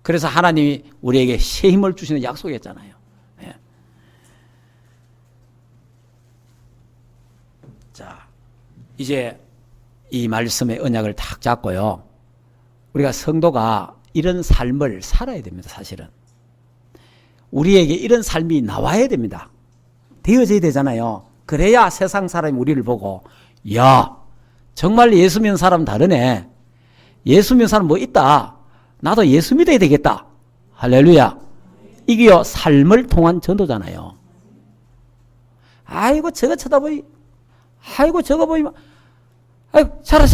그래서 하나님이 우리에게 새 힘을 주시는 약속이었잖아요. 예. 자, 이제 이 말씀의 언약을 딱 잡고요. 우리가 성도가 이런 삶을 살아야 됩니다. 사실은 우리에게 이런 삶이 나와야 됩니다. 되어져야 되잖아요. 그래야 세상 사람이 우리를 보고 야, 정말 예수 믿는 사람 다르네. 예수 믿는 사람 뭐 있다. 나도 예수 믿어야 되겠다. 할렐루야. 이게요 삶을 통한 전도잖아요. 아이고 저거 쳐다보이. 아이고 저거 보이면 아이고 자라.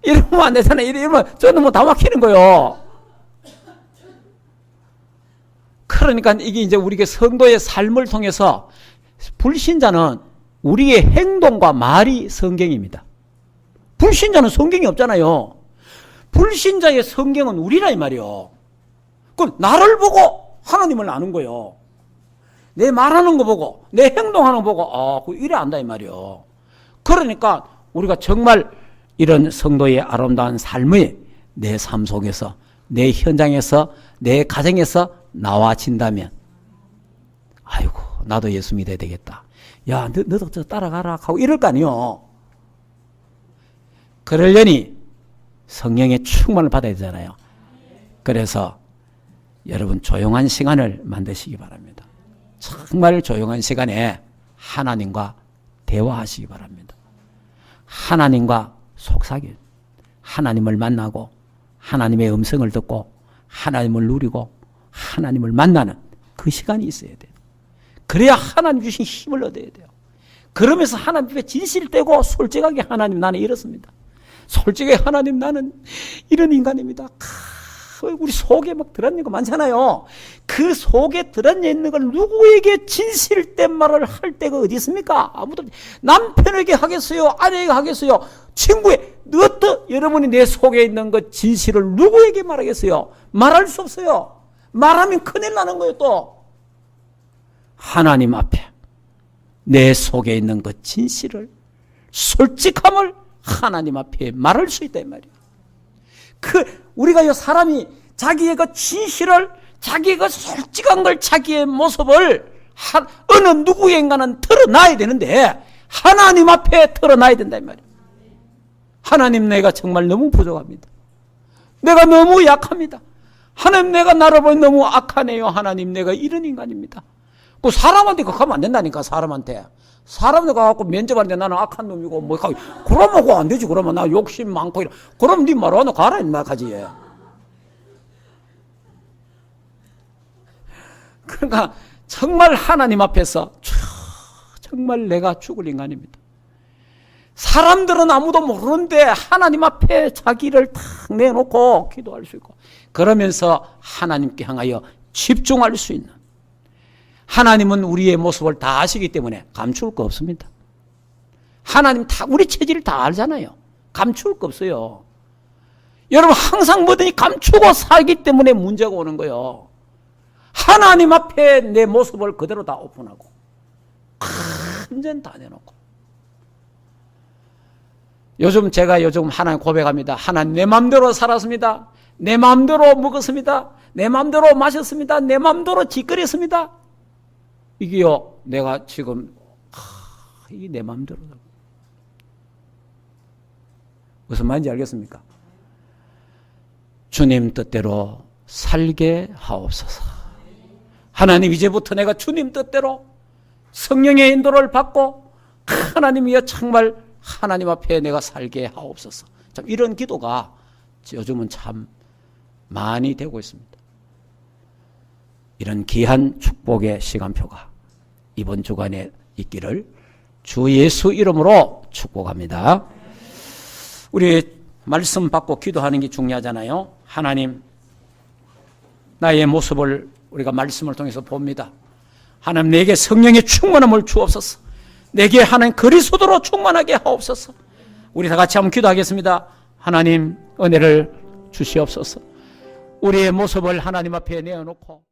이러면 안 되잖아요. 이러면 저는 뭐 다 막히는 거요. 그러니까 이게 이제 우리가 성도의 삶을 통해서 불신자는 우리의 행동과 말이 성경입니다. 불신자는 성경이 없잖아요. 불신자의 성경은 우리라 이 말이요. 그럼 나를 보고 하나님을 아는 거요. 내 말하는 거 보고 내 행동하는 거 보고 그 이래 안다 이 말이요. 그러니까 우리가 정말 이런 성도의 아름다운 삶이 내 삶 속에서 내 현장에서 내 가정에서 나와진다면 아이고 나도 예수 믿어야 되겠다. 야 너도 저 따라가라 하고 이럴 거 아니요. 그러려니 성령의 충만을 받아야 되잖아요. 그래서 여러분 조용한 시간을 만드시기 바랍니다. 정말 조용한 시간에 하나님과 대화하시기 바랍니다. 하나님과 속삭여 하나님을 만나고 하나님의 음성을 듣고 하나님을 누리고 하나님을 만나는 그 시간이 있어야 돼요. 그래야 하나님 주신 힘을 얻어야 돼요. 그러면서 하나님 앞에 진실을 떼고 솔직하게 하나님 나는 이렇습니다. 솔직하게 하나님 나는 이런 인간입니다. 우리 속에 막 들어있는 거 많잖아요. 그 속에 들어있는 걸 누구에게 진실된 말을 할 때가 어디 있습니까? 아무도 남편에게 하겠어요? 아내에게 하겠어요? 친구에 어떤 여러분이 내 속에 있는 것 진실을 누구에게 말하겠어요? 말할 수 없어요. 말하면 큰일 나는 거예요. 또 하나님 앞에 내 속에 있는 것 진실을 솔직함을 하나님 앞에 말할 수 있다 이 말이에요. 우리가 사람이 자기의 그 진실을 자기의 그 솔직한 걸 자기의 모습을 어느 누구인가는 털어놔야 되는데 하나님 앞에 털어놔야 된다 이 말이에요. 하나님 내가 정말 너무 부족합니다. 내가 너무 약합니다. 하나님 내가 나를 보니 너무 악하네요. 하나님 내가 이런 인간입니다. 그 사람한테 그거 하면 안 된다니까. 사람들 가갖고 면접하는데 나는 악한 놈이고 뭐 그러면 그거 안 되지. 그러면 나 욕심 많고 이러. 그럼 네 말로 너 가라 인마 가지. 그러니까 정말 하나님 앞에서 정말 내가 죽을 인간입니다. 사람들은 아무도 모르는데 하나님 앞에 자기를 탁 내놓고 기도할 수 있고 그러면서 하나님께 향하여 집중할 수 있는 하나님은 우리의 모습을 다 아시기 때문에 감출 거 없습니다. 하나님 다 우리 체질을 다 알잖아요. 감출 거 없어요. 여러분 항상 뭐든지 감추고 살기 때문에 문제가 오는 거예요. 하나님 앞에 내 모습을 그대로 다 오픈하고 완전 다 내놓고 제가 요즘 하나님 고백합니다. 하나님 내 마음대로 살았습니다. 내 마음대로 먹었습니다. 내 마음대로 마셨습니다. 내 마음대로 짓거렸습니다. 이게요 내가 지금 이게 내 마음대로 무슨 말인지 알겠습니까? 주님 뜻대로 살게 하옵소서. 하나님 이제부터 내가 주님 뜻대로 성령의 인도를 받고 하나님이여 정말 하나님 앞에 내가 살게 하옵소서. 참 이런 기도가 요즘은 참 많이 되고 있습니다. 이런 귀한 축복의 시간표가 이번 주간에 있기를 주 예수 이름으로 축복합니다. 우리 말씀 받고 기도하는 게 중요하잖아요. 하나님, 나의 모습을 우리가 말씀을 통해서 봅니다. 하나님, 내게 성령의 충만함을 주옵소서. 내게 하나님 그리스도로 충만하게 하옵소서. 우리 다 같이 한번 기도하겠습니다. 하나님, 은혜를 주시옵소서. 우리의 모습을 하나님 앞에 내어놓고